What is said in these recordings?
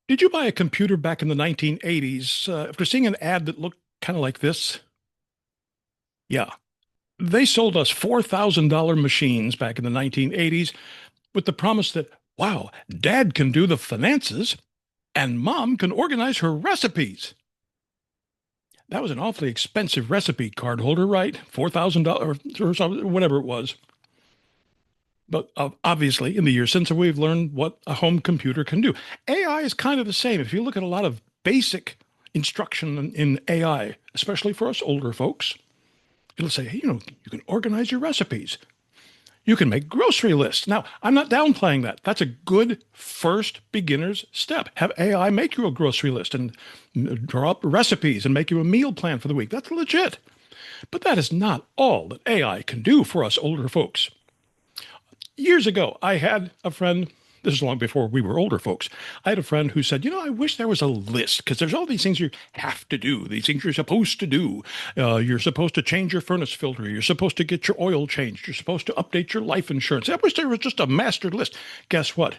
Did you buy a computer back in the 1980s after seeing an ad that looked kind of like this? Yeah. They sold us $4,000 machines back in the 1980s with the promise that, wow, dad can do the finances and mom can organize her recipes. That was an awfully expensive recipe card holder, right? $4,000 or something, whatever it was. But obviously, in the years since, we've learned what a home computer can do. AI is kind of the same. If you look at a lot of basic instruction in AI, especially for us older folks, it'll say, hey, you can organize your recipes. You can make grocery lists. Now, I'm not downplaying that. That's a good first beginner's step. Have AI make you a grocery list and draw up recipes and make you a meal plan for the week. That's legit. But that is not all that AI can do for us older folks. Years ago, I had a friend. This is long before we were older folks. I had a friend who said, I wish there was a list because there's all these things you have to do, these things you're supposed to do. You're supposed to change your furnace filter. You're supposed to get your oil changed. You're supposed to update your life insurance. I wish there was just a mastered list. Guess what?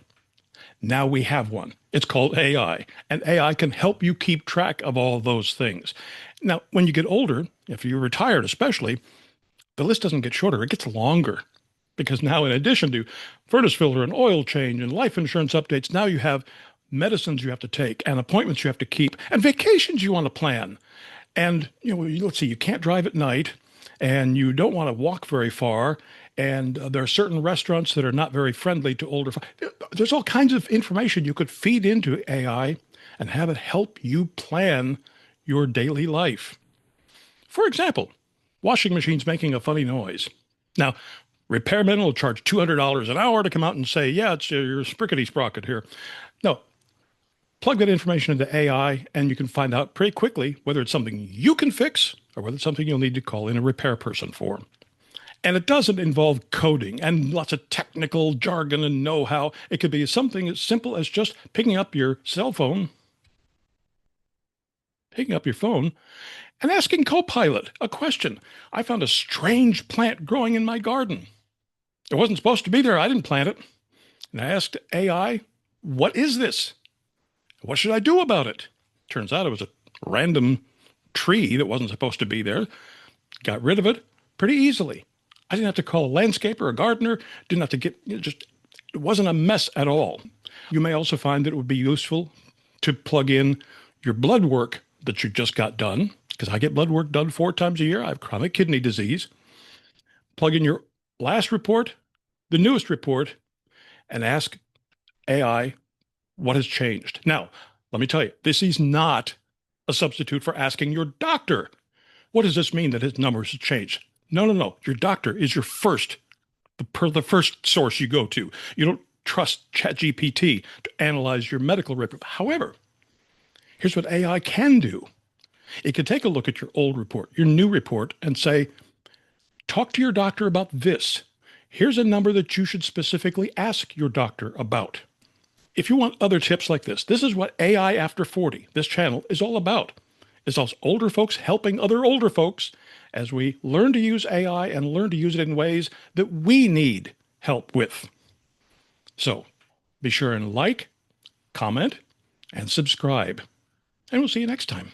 Now we have one. It's called AI, and AI can help you keep track of all those things. Now, when you get older, if you're retired especially, the list doesn't get shorter, it gets longer. Because now, in addition to furnace filter and oil change and life insurance updates, now you have medicines you have to take and appointments you have to keep and vacations you want to plan. And, let's see, you can't drive at night and you don't want to walk very far. And there are certain restaurants that are not very friendly to older folks. There's all kinds of information you could feed into AI and have it help you plan your daily life. For example, washing machines making a funny noise. Now, repairmen will charge $200 an hour to come out and say, yeah, it's your sprickety sprocket here. No, plug that information into AI and you can find out pretty quickly whether it's something you can fix or whether it's something you'll need to call in a repair person for. And it doesn't involve coding and lots of technical jargon and know-how. It could be something as simple as just picking up your phone, and asking Copilot a question. I found a strange plant growing in my garden. It wasn't supposed to be there. I didn't plant it. And I asked AI, what is this? What should I do about it? Turns out it was a random tree that wasn't supposed to be there. Got rid of it pretty easily. I didn't have to call a landscaper, a gardener, didn't have to it wasn't a mess at all. You may also find that it would be useful to plug in your blood work that you just got done, because I get blood work done 4 times a year. I have chronic kidney disease. Plug in your last report, the newest report, and ask AI what has changed. Now, let me tell you, this is not a substitute for asking your doctor. What does this mean that his numbers have changed? No, no, no. Your doctor is the first source you go to. You don't trust ChatGPT to analyze your medical report. However, here's what AI can do. It can take a look at your old report, your new report, and say, talk to your doctor about this. Here's a number that you should specifically ask your doctor about. If you want other tips like this is what AI After 40, this channel, is all about. It's us older folks helping other older folks as we learn to use AI and learn to use it in ways that we need help with. So be sure and like, comment, and subscribe. And we'll see you next time.